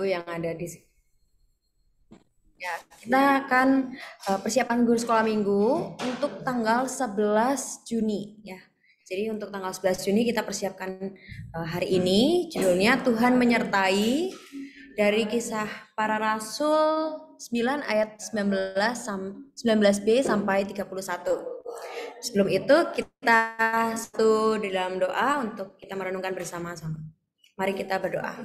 yang ada di sini. Ya, kita akan persiapan guru sekolah minggu untuk tanggal 11 Juni ya. Jadi untuk tanggal 11 Juni kita persiapkan hari ini judulnya Tuhan menyertai dari Kisah Para Rasul 9 ayat 19b sampai 31. Sebelum itu kita satu di dalam doa untuk kita merenungkan bersama-sama. Mari kita berdoa.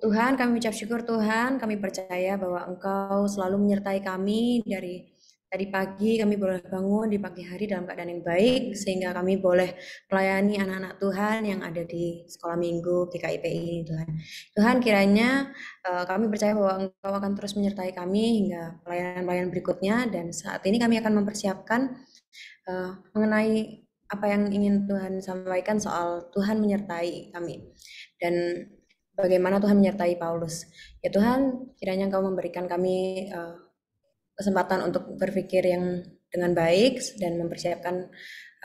Tuhan, kami ucap syukur Tuhan, kami percaya bahwa Engkau selalu menyertai kami dari tadi pagi kami boleh bangun di pagi hari dalam keadaan yang baik sehingga kami boleh melayani anak-anak Tuhan yang ada di sekolah minggu GKIPI ini Tuhan. Tuhan kiranya kami percaya bahwa Engkau akan terus menyertai kami hingga pelayanan-pelayanan berikutnya dan saat ini kami akan mempersiapkan mengenai apa yang ingin Tuhan sampaikan soal Tuhan menyertai kami dan bagaimana Tuhan menyertai Paulus. Ya Tuhan, kiranya Engkau memberikan kami kesempatan untuk berpikir yang dengan baik dan mempersiapkan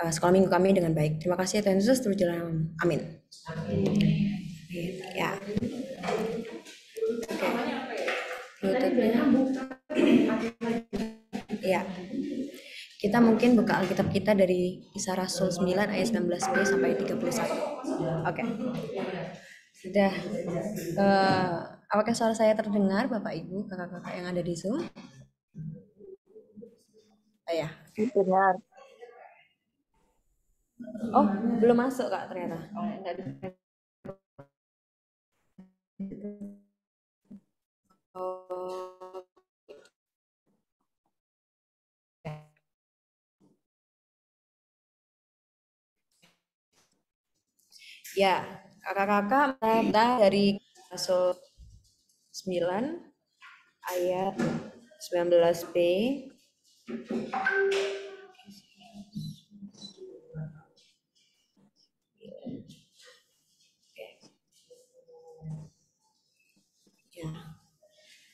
sekolah minggu kami dengan baik. Terima kasih Tuhan Yesus, terus jalan. Amin. Ya, ya. Kita mungkin buka Alkitab kita dari Kisah Rasul 9 ayat 19b sampai 31. Oke. Sudah. Apakah suara saya terdengar Bapak Ibu, kakak-kakak yang ada di Zoom? Ya. Benar. Oh, belum masuk Kak ternyata. Oh, ya, kakak-kakak kita dari Rasul 9 ayat 19b. Ya.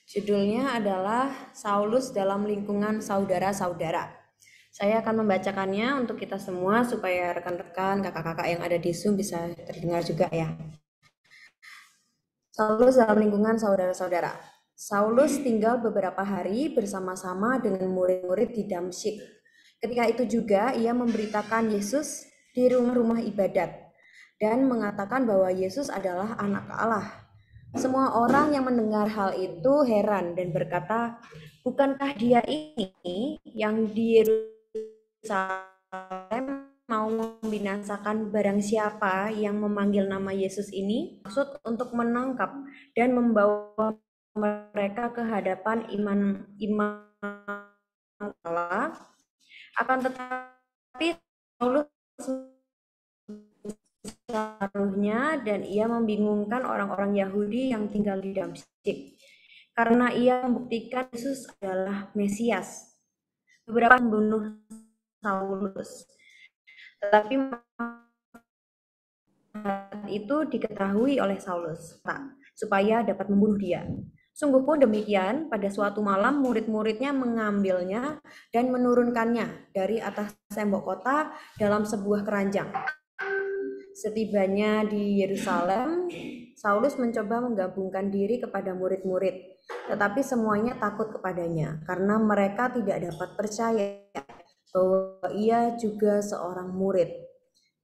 Judulnya adalah Saulus dalam lingkungan saudara-saudara. Saya akan membacakannya untuk kita semua supaya rekan-rekan, kakak-kakak yang ada di Zoom bisa terdengar juga ya. Saulus dalam lingkungan saudara-saudara. Saulus tinggal beberapa hari bersama-sama dengan murid-murid di Damsyik. Ketika itu juga ia memberitakan Yesus di rumah-rumah ibadat dan mengatakan bahwa Yesus adalah anak Allah. Semua orang yang mendengar hal itu heran dan berkata, bukankah dia ini yang di Yerusalem mau membinasakan barang siapa yang memanggil nama Yesus ini? Maksud untuk menangkap dan membawa mereka ke hadapan imam Allah. Akan tetapi Paulus seluruhnya dan ia membingungkan orang-orang Yahudi yang tinggal di Damsyik karena ia membuktikan Yesus adalah Mesias. Beberapa membunuh Saulus, tetapi itu diketahui oleh Saulus supaya dapat membunuh dia. Sungguh pun demikian, pada suatu malam murid-muridnya mengambilnya dan menurunkannya dari atas tembok kota dalam sebuah keranjang. Setibanya di Yerusalem, Saulus mencoba menggabungkan diri kepada murid-murid, tetapi semuanya takut kepadanya karena mereka tidak dapat percaya bahwa ia juga seorang murid.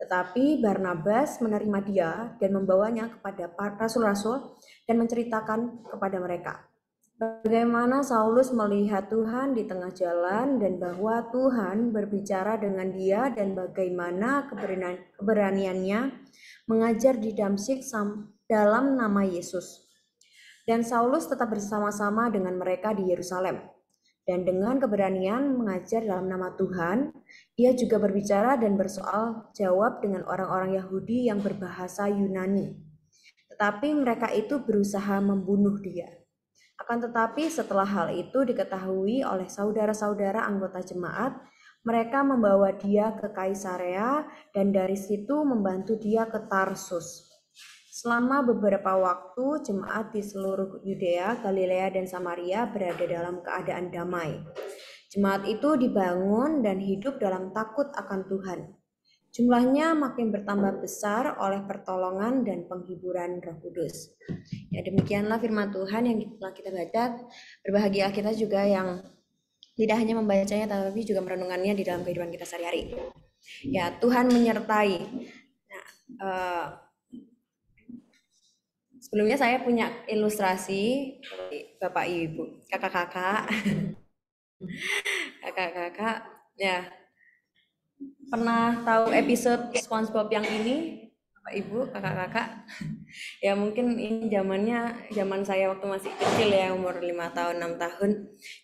Tetapi Barnabas menerima dia dan membawanya kepada rasul-rasul dan menceritakan kepada mereka bagaimana Saulus melihat Tuhan di tengah jalan dan bahwa Tuhan berbicara dengan dia dan bagaimana keberaniannya mengajar di Damsyik dalam nama Yesus. Dan Saulus tetap bersama-sama dengan mereka di Yerusalem. Dan dengan keberanian mengajar dalam nama Tuhan, ia juga berbicara dan bersoal jawab dengan orang-orang Yahudi yang berbahasa Yunani. Tetapi mereka itu berusaha membunuh dia. Akan tetapi setelah hal itu diketahui oleh saudara-saudara anggota jemaat, mereka membawa dia ke Kaisarea dan dari situ membantu dia ke Tarsus. Selama beberapa waktu, jemaat di seluruh Yudea, Galilea, dan Samaria berada dalam keadaan damai. Jemaat itu dibangun dan hidup dalam takut akan Tuhan. Jumlahnya makin bertambah besar oleh pertolongan dan penghiburan Roh Kudus. Ya, demikianlah firman Tuhan yang telah kita baca. Berbahagia kita juga yang tidak hanya membacanya tapi juga merenungannya di dalam kehidupan kita sehari-hari. Ya, Tuhan menyertai. Nah, sebelumnya saya punya ilustrasi Bapak Ibu, kakak-kakak, kakak-kakak. Ya, pernah tahu episode SpongeBob yang ini, Bapak Ibu, kakak-kakak? Ya mungkin ini zaman saya waktu masih kecil ya, umur 5 tahun, 6 tahun.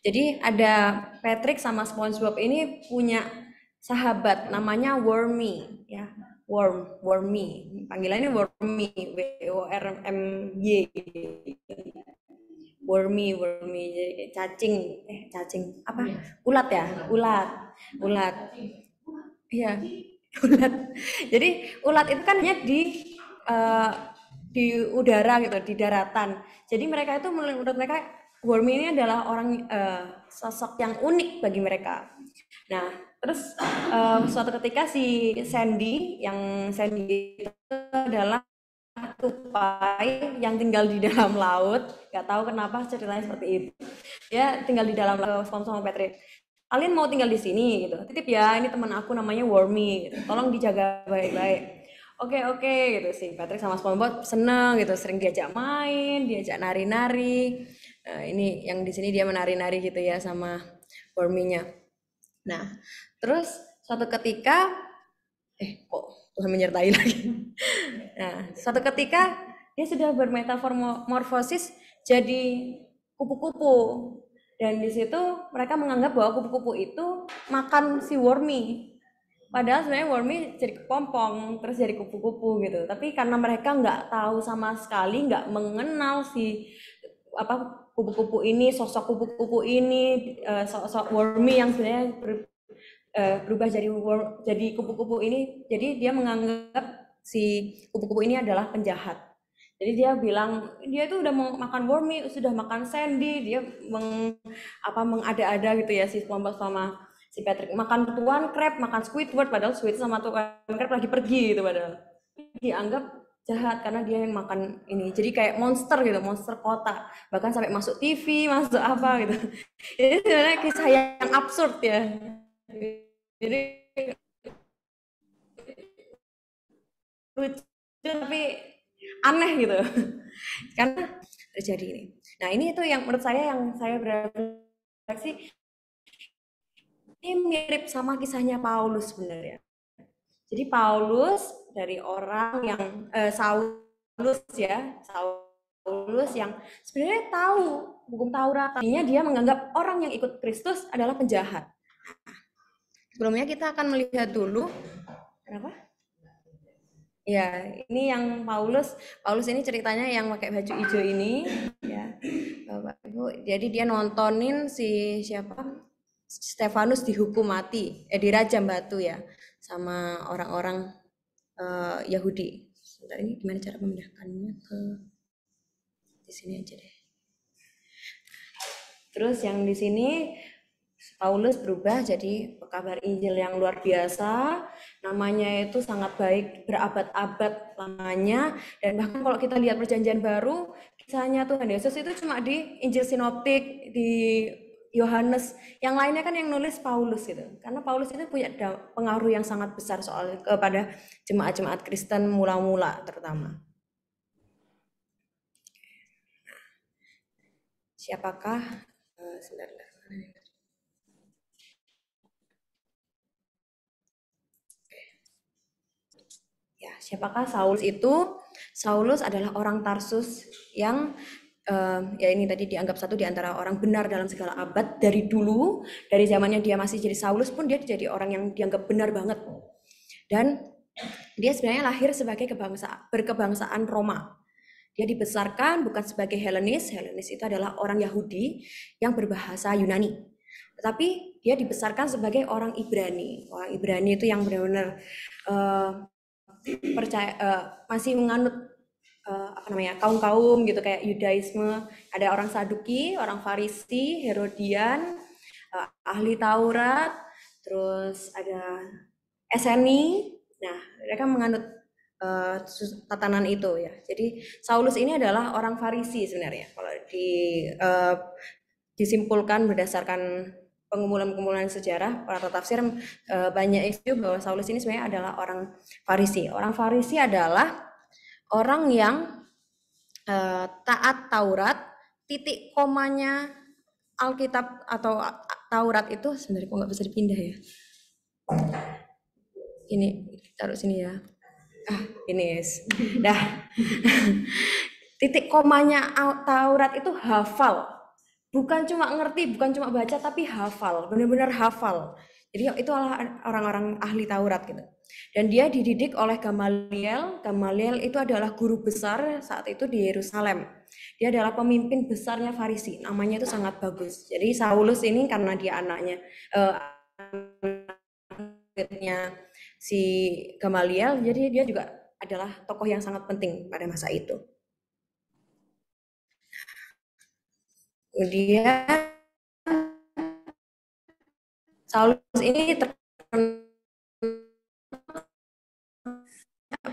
Jadi ada Patrick sama SpongeBob ini punya sahabat namanya Wormy ya. Wormy. Panggilannya Wormy, WORMY. Wormy. Jadi kayak cacing apa? Ulat ya, ulat. Iya, ulat. Jadi ulat itu kan hanya eh, di udara gitu, di daratan. Jadi mereka itu menurut mereka Wormy ini adalah orang sosok yang unik bagi mereka. Nah, terus suatu ketika si Sandy itu adalah tupai yang tinggal di dalam laut. Gak tahu kenapa ceritanya seperti itu. Dia tinggal di dalam laut sama Patrick. Kalian mau tinggal di sini gitu. Titip ya, ini teman aku namanya Wormy gitu. Tolong dijaga baik-baik. Oke gitu sih. Patrick sama SpongeBob seneng gitu, sering diajak main, diajak nari-nari. Nah, ini yang di sini dia menari-nari gitu ya sama Wormy-nya. Nah, terus suatu ketika kok Tuhan menyertai lagi. Nah, suatu ketika dia sudah bermetamorfosis jadi kupu-kupu. Dan di situ mereka menganggap bahwa kupu-kupu itu makan si Wormy. Padahal sebenarnya Wormy jadi kepompong, terus jadi kupu-kupu gitu. Tapi karena mereka nggak tahu sama sekali, nggak mengenal si apa kupu-kupu ini, sosok kupu-kupu ini, sosok Wormy yang sebenarnya berubah jadi kupu-kupu ini. Jadi dia menganggap si kupu-kupu ini adalah penjahat. Jadi dia bilang dia itu udah mau makan Wormy, sudah makan Sandy, dia mengada-ada gitu ya si SpongeBob sama si Patrick makan tuan crab, makan Squidward, padahal Squid sama tuan crab lagi pergi gitu padahal. Dianggap jahat karena dia yang makan ini. Jadi kayak monster gitu, monster kota. Bahkan sampai masuk TV, masuk apa gitu. Ini sebenarnya kisah yang absurd ya. Jadi lucu tapi aneh gitu. Karena terjadi ini. Nah, ini itu yang menurut saya yang saya berefleksi ini mirip sama kisahnya Paulus sebenarnya. Jadi Paulus dari orang yang Saulus ya, Saulus yang sebenarnya tahu hukum Taurat, tadinya dia menganggap orang yang ikut Kristus adalah penjahat. Sebelumnya kita akan melihat dulu, kenapa? Ya, ini yang Paulus ini ceritanya yang pakai baju hijau ini, ya, Bapak Ibu. Jadi dia nontonin si siapa? Stefanus dihukum mati, dirajam batu ya, sama orang-orang Yahudi. Sebentar, ini gimana cara memindahkannya ke di sini aja deh. Terus yang di sini Paulus berubah jadi pekabar Injil yang luar biasa, namanya itu sangat baik, berabad-abad lamanya, dan bahkan kalau kita lihat perjanjian baru, kisahnya Tuhan Yesus itu cuma di Injil Sinoptik, di Yohanes, yang lainnya kan yang nulis Paulus gitu, karena Paulus itu punya pengaruh yang sangat besar soal kepada jemaat-jemaat Kristen mula-mula terutama. Siapakah sebentar. Ya, siapakah Saulus itu? Saulus adalah orang Tarsus yang ya ini tadi dianggap satu di antara orang benar dalam segala abad dari dulu, dari zamannya dia masih jadi Saulus pun dia jadi orang yang dianggap benar banget. Dan dia sebenarnya lahir sebagai berkebangsaan Roma. Dia dibesarkan bukan sebagai Helenis. Helenis itu adalah orang Yahudi yang berbahasa Yunani. Tetapi dia dibesarkan sebagai orang Ibrani. Orang Ibrani itu yang benar-benar percaya masih menganut apa namanya kaum-kaum gitu kayak Yudaisme, ada orang Saduki, orang Farisi, Herodian, ahli Taurat, terus ada Eseni, Nah, mereka menganut tatanan itu ya. Jadi Saulus ini adalah orang Farisi sebenarnya. Kalau disimpulkan berdasarkan pengumpulan-pengumpulan sejarah para tafsir, banyak isu bahwa Saulus ini sebenarnya adalah orang Farisi. Orang Farisi adalah orang yang taat Taurat, titik komanya Alkitab atau Taurat itu sebenarnya kok nggak bisa dipindah ya. Ini taruh sini ya. Ini yes. Dah. Titik komanya Taurat itu hafal. Bukan cuma ngerti, bukan cuma baca, tapi hafal. Benar-benar hafal. Jadi itu orang-orang ahli Taurat gitu. Dan dia dididik oleh Gamaliel. Gamaliel itu adalah guru besar saat itu di Yerusalem. Dia adalah pemimpin besarnya Farisi. Namanya itu sangat bagus. Jadi Saulus ini karena dia anaknya si Gamaliel, jadi dia juga adalah tokoh yang sangat penting pada masa itu. Kemudian Saulus ini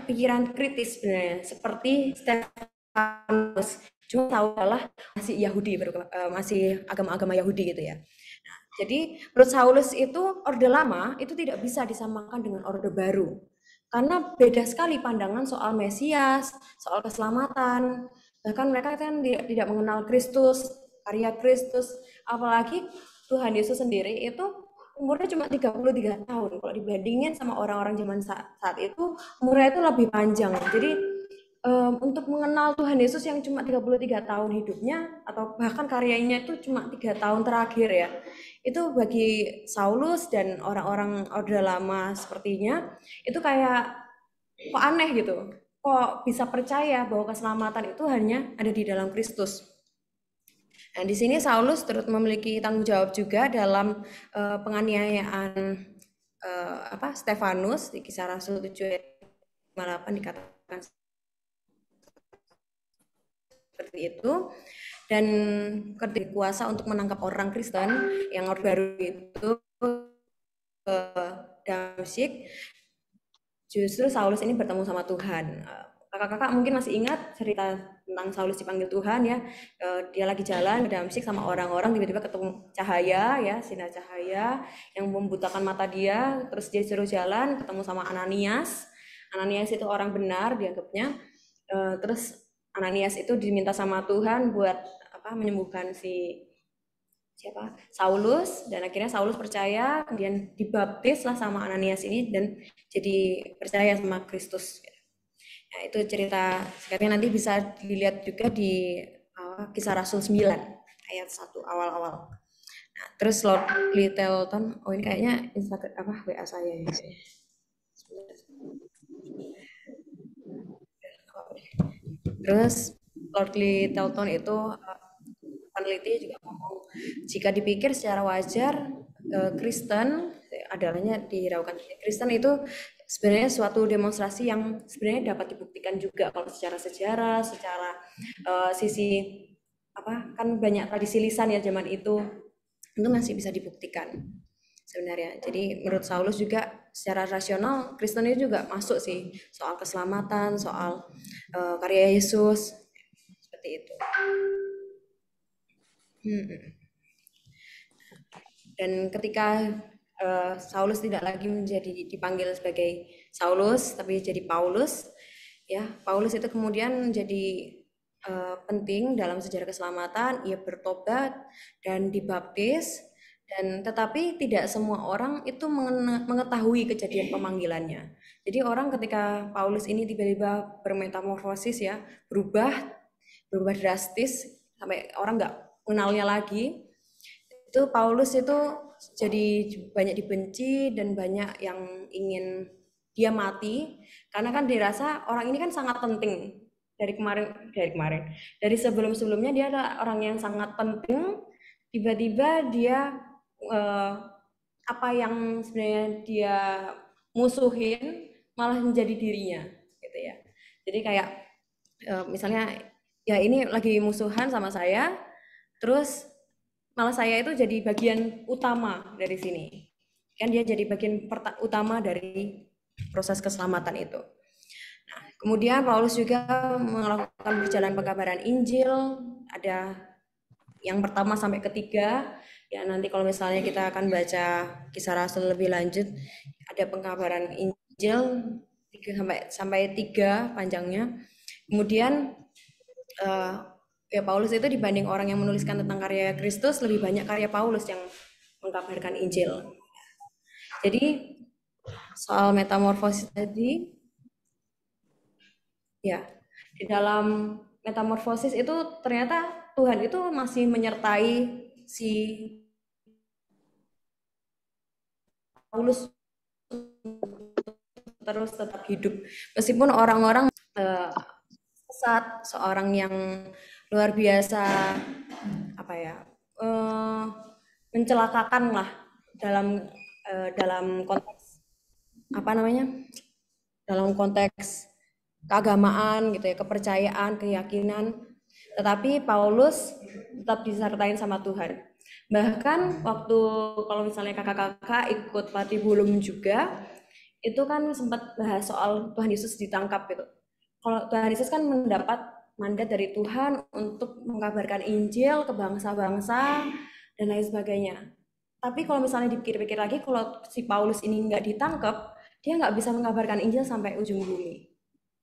pikiran kritis sebenarnya, seperti Stefanus. Cuma Saulus adalah masih Yahudi, masih agama-agama Yahudi gitu ya. Nah, jadi menurut Saulus itu Orde Lama itu tidak bisa disamakan dengan Orde Baru. Karena beda sekali pandangan soal Mesias, soal keselamatan. Bahkan mereka kan tidak mengenal Kristus, karya Kristus. Apalagi Tuhan Yesus sendiri itu umurnya cuma 33 tahun. Kalau dibandingin sama orang-orang zaman saat itu, umurnya itu lebih panjang. Jadi untuk mengenal Tuhan Yesus yang cuma 33 tahun hidupnya, atau bahkan karyanya itu cuma 3 tahun terakhir ya, itu bagi Saulus dan orang-orang Orde Lama sepertinya, itu kayak kok aneh gitu. Kok bisa percaya bahwa keselamatan itu hanya ada di dalam Kristus. Nah, di sini Saulus turut memiliki tanggung jawab juga dalam penganiayaan Stefanus. Di Kisah Rasul 7 ayat 58 dikatakan seperti itu. Dan ketika kuasa untuk menangkap orang Kristen yang Orde Baru itu Damsyik, justru Saulus ini bertemu sama Tuhan. Kakak-kakak mungkin masih ingat cerita tentang Saulus dipanggil Tuhan ya. Dia lagi jalan ke Damsyik sama orang-orang, tiba-tiba ketemu cahaya ya, sinar cahaya yang membutakan mata dia. Terus dia suruh jalan, ketemu sama Ananias. Ananias itu orang benar dianggapnya. Terus Ananias itu diminta sama Tuhan buat menyembuhkan si Saulus, dan akhirnya Saulus percaya, kemudian dibaptis lah sama Ananias ini dan jadi percaya sama Kristus. Nah, itu cerita singkatnya, nanti bisa dilihat juga di Kisah Rasul 9 ayat 1 awal-awal. Nah, terus Lord Littleton, ini kayaknya Instagram WA saya ya. Terus Lord Littleton itu peneliti juga ngomong, jika dipikir secara wajar, Kristen adalahnya dihiraukan Kristen itu sebenarnya suatu demonstrasi yang sebenarnya dapat dibuktikan juga kalau secara sejarah, secara sisi kan banyak tradisi lisan ya zaman itu masih bisa dibuktikan sebenarnya. Jadi menurut Saulus juga secara rasional Kristen itu juga masuk sih, soal keselamatan, soal karya Yesus, seperti itu. Dan ketika Saulus tidak lagi dipanggil sebagai Saulus, tapi jadi Paulus, ya Paulus itu kemudian menjadi penting dalam sejarah keselamatan. Ia bertobat dan dibaptis, dan tetapi tidak semua orang itu mengetahui kejadian pemanggilannya. Jadi orang ketika Paulus ini tiba-tiba bermetamorfosis ya, berubah drastis sampai orang nggak mengenalnya lagi, itu Paulus itu jadi banyak dibenci dan banyak yang ingin dia mati, karena kan dirasa orang ini kan sangat penting dari sebelum-sebelumnya dia adalah orang yang sangat penting, tiba-tiba dia apa yang sebenarnya dia musuhin malah menjadi dirinya gitu ya. Jadi kayak misalnya ya ini lagi musuhan sama saya, terus malah saya itu jadi bagian utama dari sini. Kan dia jadi bagian utama dari proses keselamatan itu. Nah, kemudian Paulus juga melakukan perjalanan pengkabaran Injil, ada yang pertama sampai ketiga. Ya nanti kalau misalnya kita akan baca Kisah Rasul lebih lanjut, ada pengkabaran Injil 3 sampai 3 panjangnya. Kemudian eh, ya Paulus itu dibanding orang yang menuliskan tentang karya Kristus, lebih banyak karya Paulus yang mengkabarkan Injil. Jadi soal metamorfosis tadi, ya di dalam metamorfosis itu ternyata Tuhan itu masih menyertai si Paulus terus tetap hidup meskipun orang-orang sesat, seorang yang luar biasa apa ya, eh, mencelakakan lah dalam dalam konteks apa namanya, dalam konteks keagamaan gitu ya, kepercayaan, keyakinan. Tetapi Paulus tetap disertain sama Tuhan. Bahkan waktu kalau misalnya kakak-kakak ikut Patibulum juga, itu kan sempat bahas soal Tuhan Yesus ditangkap gitu. Kalau Tuhan Yesus kan mendapat mandat dari Tuhan untuk mengabarkan Injil ke bangsa-bangsa dan lain sebagainya. Tapi kalau misalnya dipikir-pikir lagi, kalau si Paulus ini nggak ditangkap, dia nggak bisa mengabarkan Injil sampai ujung bumi.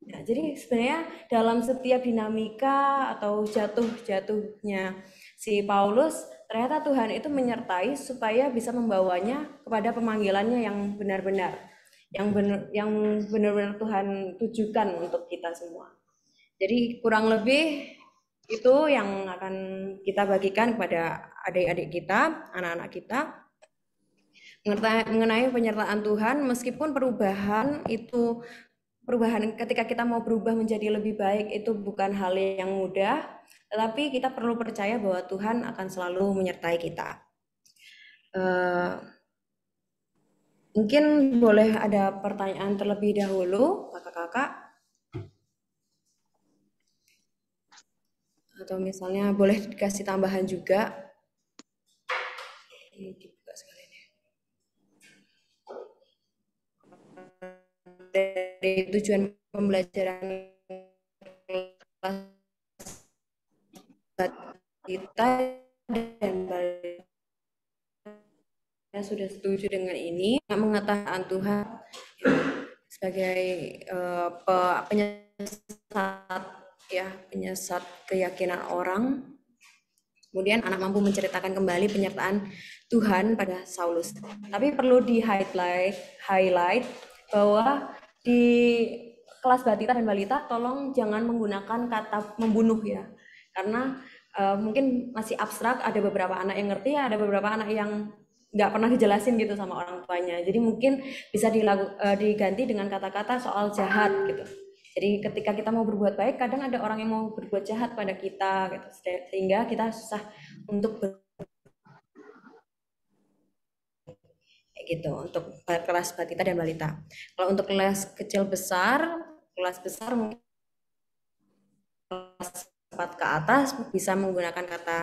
Ya, jadi sebenarnya dalam setiap dinamika atau jatuh-jatuhnya si Paulus, ternyata Tuhan itu menyertai supaya bisa membawanya kepada pemanggilannya yang benar-benar, yang benar-benar Tuhan tujukan untuk kita semua. Jadi kurang lebih itu yang akan kita bagikan kepada adik-adik kita, anak-anak kita mengenai penyertaan Tuhan. Meskipun perubahan ketika kita mau berubah menjadi lebih baik itu bukan hal yang mudah, tetapi kita perlu percaya bahwa Tuhan akan selalu menyertai kita. Uh, Mungkin boleh ada pertanyaan terlebih dahulu, kakak-kakak, atau misalnya boleh dikasih tambahan juga. Ini dibuka sekalian ya. Dari tujuan pembelajaran kita dan sudah setuju dengan ini, mengetahui Tuhan sebagai penyesat ya, penyesat keyakinan orang. Kemudian anak mampu menceritakan kembali penyertaan Tuhan pada Saulus. Tapi perlu highlight bahwa di kelas batita dan balita tolong jangan menggunakan kata membunuh ya. Karena mungkin masih abstrak, ada beberapa anak yang ngerti, ada beberapa anak yang nggak pernah dijelasin gitu sama orang tuanya. Jadi mungkin bisa diganti dengan kata-kata soal jahat gitu. Jadi ketika kita mau berbuat baik, kadang ada orang yang mau berbuat jahat pada kita, gitu. Sehingga kita susah untuk gitu untuk kelas batita dan balita. Kalau untuk kelas kecil kelas besar mungkin kelas 4 ke atas bisa menggunakan kata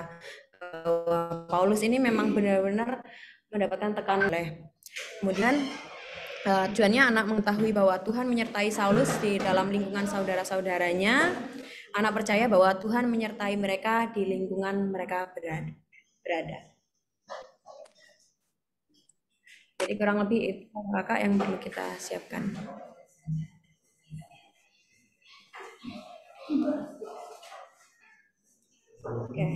Paulus ini memang benar-benar mendapatkan tekanan oleh. Kemudian tujuannya anak mengetahui bahwa Tuhan menyertai Saulus di dalam lingkungan saudara-saudaranya. Anak percaya bahwa Tuhan menyertai mereka di lingkungan mereka berada. Jadi kurang lebih itu kakak yang perlu kita siapkan. Oke.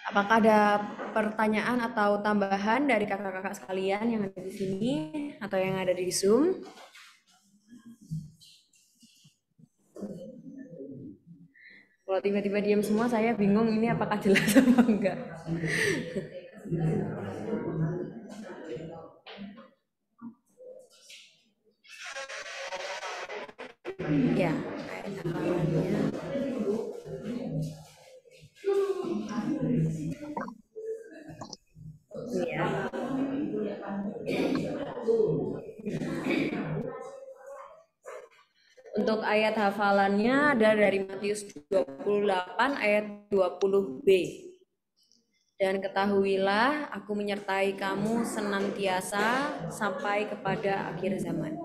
Apakah ada pertanyaan atau tambahan dari kakak-kakak sekalian yang ada di sini atau yang ada di Zoom? Kalau tiba-tiba diam semua, saya bingung ini apakah jelas apa enggak. Ya, ya. Untuk ayat hafalannya ada dari Matius 28 ayat 20b. Dan ketahuilah, aku menyertai kamu senantiasa sampai kepada akhir zaman.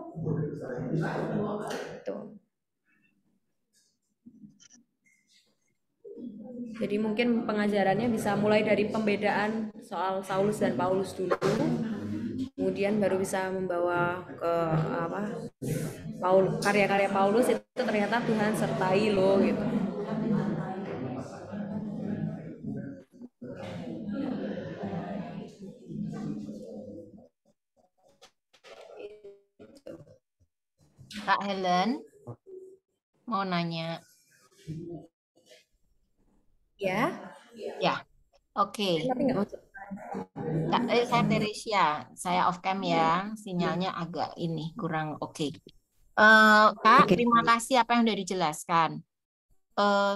Tuh. Jadi mungkin pengajarannya bisa mulai dari pembedaan soal Saulus dan Paulus dulu, kemudian baru bisa membawa ke apa karya-karya Paulus itu ternyata Tuhan sertai loh gitu. Kak Helen mau nanya. Ya. Ya, oke. Tapi nggak masuk. Kak, saya Teresia, saya off cam ya, sinyalnya agak ini kurang oke. Kak, Oke. terima kasih apa yang sudah dijelaskan.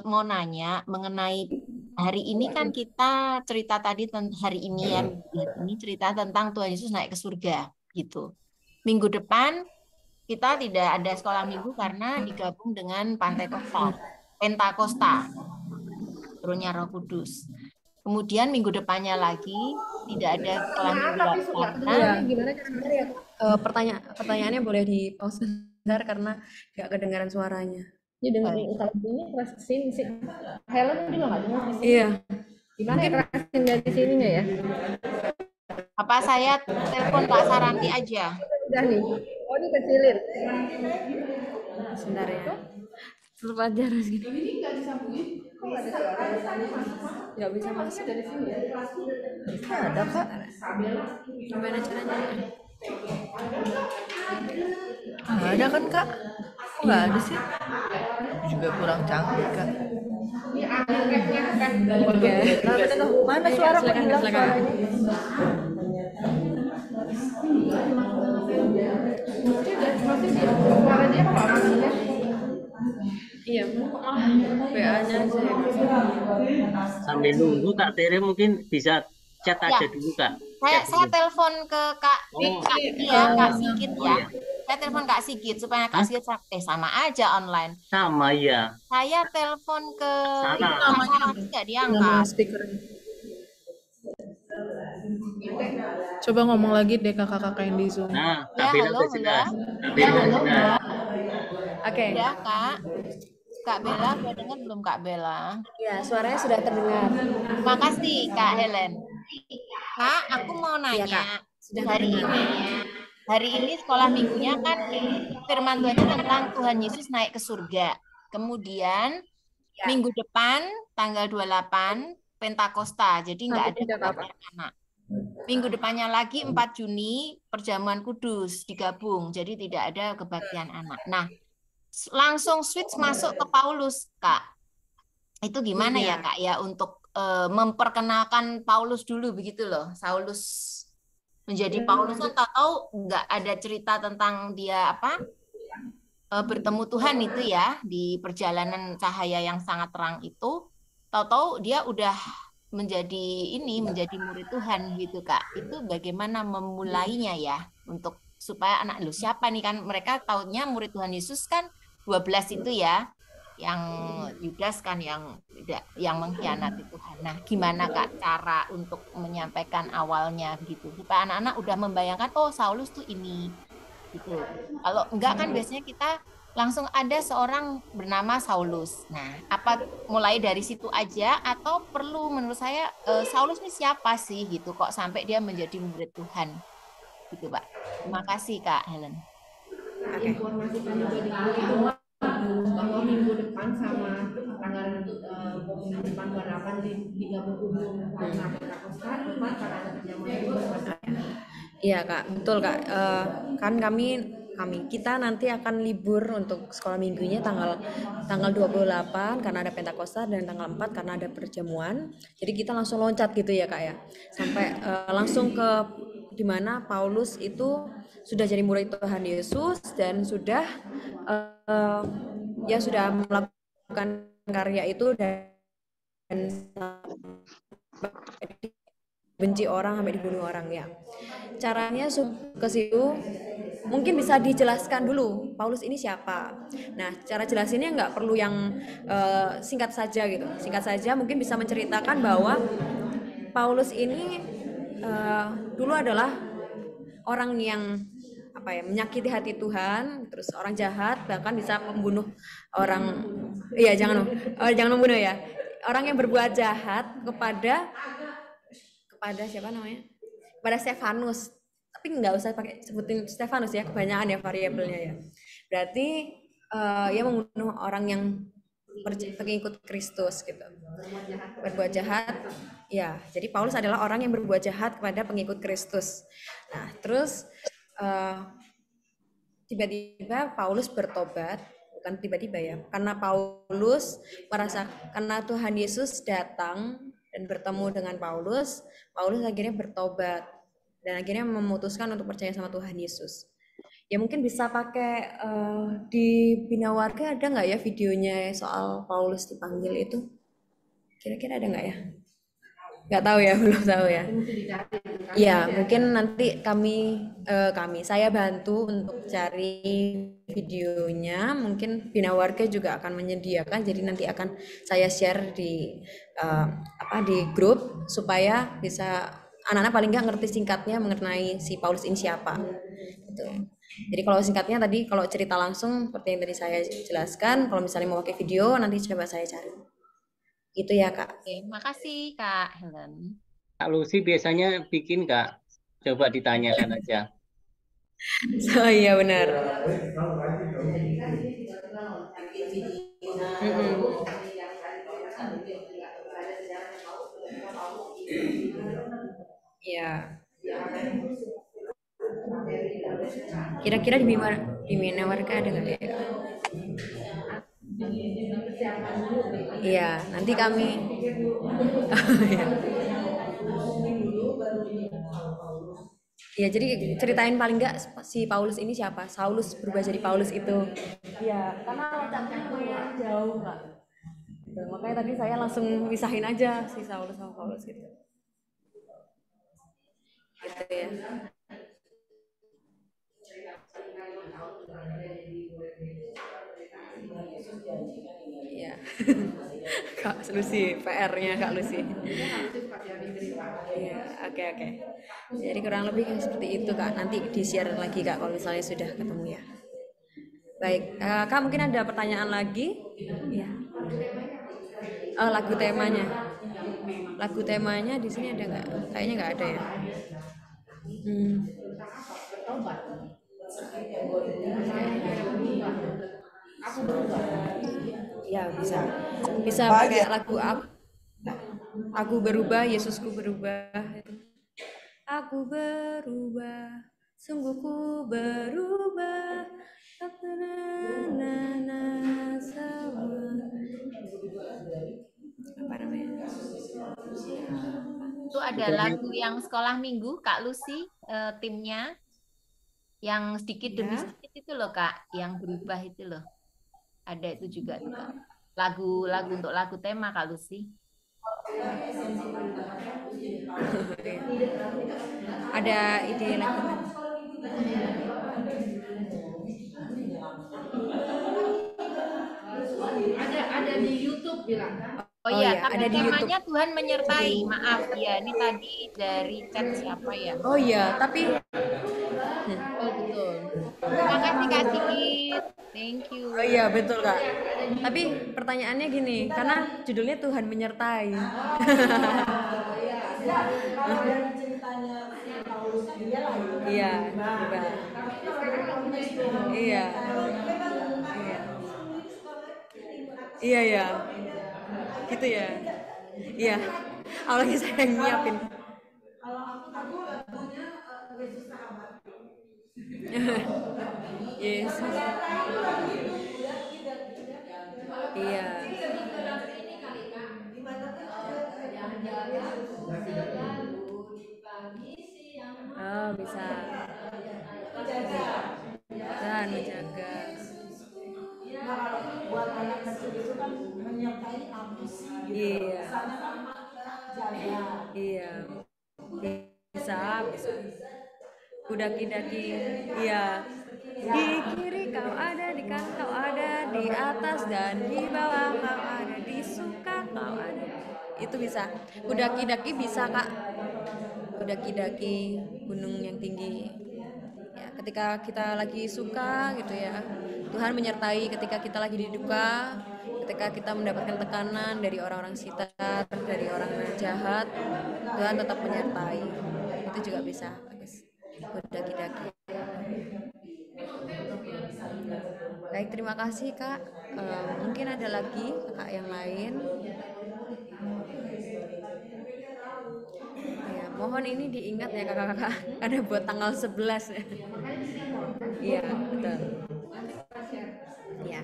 Mau nanya mengenai hari ini kan kita cerita tadi hari ini ya, ini cerita tentang Tuhan Yesus naik ke surga gitu. Minggu depan kita tidak ada sekolah minggu karena digabung dengan Pentakosta, turunnya Roh Kudus. Kemudian minggu depannya lagi tidak ada sekolah minggu karena Gimana caranya? Pertanyaannya boleh di pause sebentar karena nggak kedengaran suaranya. Ini dengerin kalau bunyi kerasin sih. Helen juga nggak dengar. Iya. Gimana ya kerasin dari sininya ya? apa saya telepon Kak Saranti aja. Udah nih. Oh ini kecilin. Sebentar ya. Tetap aja harus gini. Nggak bisa masuk dari sini. Ada kak. Gimana caranya? Ada kan kak? Kok nggak ada sih? Juga kurang canggih kak. Oke. Mana suara kok hilang suaranya? Iya, WA-nya aja. Sambil nunggu Kak Tere mungkin bisa chat Ya. aja dulu Kak. Saya telepon ke Kak ini ya, Kak Sigit Oh, ya. iya. Saya telepon Kak Sigit supaya Kak Sigit sama aja online. Sama ya. Saya telepon ke Sana. Kak Saranti nggak diangkat. Coba ngomong lagi deh kakak-kakak yang di Zoom. Nah, Ya, Kak Bella halo, udah jelas. halo. Kak Bella udah jelas. Oke. Ya, Kak. Kak Bella, udah dengar belum Kak Bella? Ya, suaranya sudah terdengar. Makasih Kak Helen. Kak, aku mau nanya. Iya, Kak. Sudah Hari ini sekolah minggunya kan firman Tuhan tentang Tuhan Yesus naik ke surga. Kemudian minggu depan tanggal 28 Pentakosta. Jadi nggak ada kebaktian anak. Minggu depannya lagi 4 Juni perjamuan kudus digabung. Jadi tidak ada kebaktian anak. Nah, langsung switch masuk ke Paulus, Kak. Itu gimana ya, Kak, ya untuk memperkenalkan Paulus dulu begitu loh. Saulus menjadi Paulus kan tahu nggak ada cerita tentang dia bertemu Tuhan itu ya di perjalanan cahaya yang sangat terang itu. Tahu-tahu dia udah menjadi murid Tuhan gitu, Kak. Itu bagaimana memulainya ya untuk supaya anak lu siapa nih kan mereka taunya murid Tuhan Yesus kan 12 itu ya, yang Yudas kan yang mengkhianati Tuhan. Nah, gimana Kak cara untuk menyampaikan awalnya gitu supaya anak-anak udah membayangkan oh Saulus tuh ini gitu. Kalau enggak kan biasanya kita langsung ada seorang bernama Saulus. Nah, apa mulai dari situ aja atau perlu menurut saya Saulus ini siapa sih gitu kok sampai dia menjadi murid Tuhan gitu, Pak. Terima kasih Kak Helen. Informasikan juga di grup bahwa minggu depan sama tanggal minggu depan 28 digabung umum karena Pentakosta, karena ada perjamuan kudus. Iya Kak, betul Kak. Kan kita nanti akan libur untuk sekolah minggunya tanggal 28 karena ada Pentakosta dan tanggal 4 karena ada perjamuan. Jadi kita langsung loncat gitu ya Kak ya. Sampai langsung ke dimana Paulus itu sudah jadi murid Tuhan Yesus dan sudah melakukan karya itu dan benci orang sampai dibunuh orang ya. Caranya ke situ mungkin bisa dijelaskan dulu Paulus ini siapa. Nah, cara jelasinnya nggak perlu yang singkat saja gitu. Singkat saja mungkin bisa menceritakan bahwa Paulus ini dulu adalah orang yang menyakiti hati Tuhan, terus orang jahat, bahkan bisa membunuh orang. Iya, jangan membunuh ya. Orang yang berbuat jahat kepada siapa namanya? Kepada Stefanus. Tapi nggak usah pakai sebutin Stefanus ya, kebanyakan ya variabelnya ya. Berarti ia membunuh orang yang pengikut Kristus gitu. Berbuat jahat. Ya, jadi Paulus adalah orang yang berbuat jahat kepada pengikut Kristus. Nah, terus tiba-tiba Paulus bertobat, bukan tiba-tiba ya, karena Paulus merasa, karena Tuhan Yesus datang dan bertemu dengan Paulus akhirnya bertobat dan akhirnya memutuskan untuk percaya sama Tuhan Yesus. Ya mungkin bisa pakai di Bina Warga ada nggak ya videonya soal Paulus dipanggil itu? Kira-kira ada nggak ya? Nggak tahu ya, belum tahu ya. Ya mungkin nanti saya bantu untuk cari videonya. Mungkin Bina Warga juga akan menyediakan, jadi nanti akan saya share di di grup supaya bisa anak-anak paling nggak ngerti singkatnya mengenai si Paulus ini siapa. Gitu. Jadi kalau singkatnya tadi, kalau cerita langsung seperti yang tadi saya jelaskan, kalau misalnya mau pakai video nanti coba saya cari. Itu ya Kak. Oke, makasih Kak Helen. Kak Lucy biasanya bikin Kak? Coba ditanyakan aja. Oh iya benar. Iya. Kira-kira di Bina Warga ada nggak ya? Iya, nanti kami. Ya, jadi ceritain paling nggak si Paulus ini siapa? Saulus berubah jadi Paulus itu. Iya, karena letaknya lumayan jauh Kak. Makanya tadi saya langsung misahin aja si Saulus sama Paulus gitu. Gitu ya. Iya. Kak Lucy, PR-nya Kak Lucy. Iya, oke. Jadi kurang lebih seperti itu Kak. Nanti di-share lagi Kak kalau misalnya sudah ketemu ya. Baik, Kak mungkin ada pertanyaan lagi? Iya. Oh, lagu temanya. Lagu temanya di sini ada nggak? Kayaknya nggak ada ya. Ya bisa pakai lagu aku berubah, Yesusku berubah. Aku berubah, sungguh ku berubah. Apa namanya? Itu ada lagu yang sekolah minggu Kak Lucy, timnya yang sedikit demi sedikit itu loh Kak, yang berubah itu loh. Ada itu juga tuh Kak. Lagu untuk lagu tema Kak Lucy. Ada ide lagu kan? Ada di YouTube bilang. Oh iya, iya, tapi ada di temanya YouTube. Tuhan menyertai. Maaf ya, ini tadi dari chat siapa ya? Oh iya, tapi Oh betul. Terima kasih Kak Sigit. Thank you. oh iya betul Kak. Tapi pertanyaannya gini, karena judulnya Tuhan menyertai. Iya, berubah. Iya. Iya ya. Gitu ya. Iya. Apalagi saya yang nyiapin. Yesus. Iya. Oh, bisa. Dan menjaga. Buat anak kecil itu kan menyertai apa sih gitu. Iya. Misalnya kan jaga. Iya. Bisa. Kudaki-daki. Iya. Di kiri kau ada, di kanan kau ada, di atas dan di bawah kau ada, di suka kau ada. itu bisa. Kudaki-daki bisa Kak, kudaki-daki gunung yang tinggi. Ya, ketika kita lagi suka gitu ya, Tuhan menyertai. Ketika kita lagi di duka, ketika kita mendapatkan tekanan dari orang-orang sekitar, dari orang jahat, Tuhan tetap menyertai. Itu juga bisa, bagus. Kudaki-daki. Baik, terima kasih Kak. Mungkin ada lagi kakak yang lain. Ya, mohon ini diingat ya kakak-kakak. Ada buat tanggal 11 ya. Iya, betul. Iya.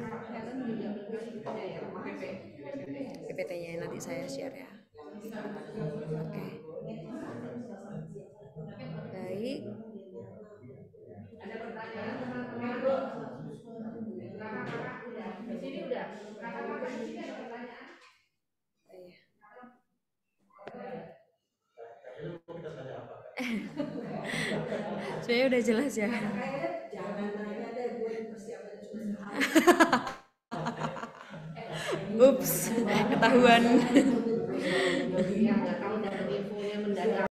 PPT-nya nanti saya share ya. Oke. Baik. Sebenarnya udah jelas ya. Jangan nanya deh, gue persiapan cuma Ups, ketahuan. Iya, nggak tahu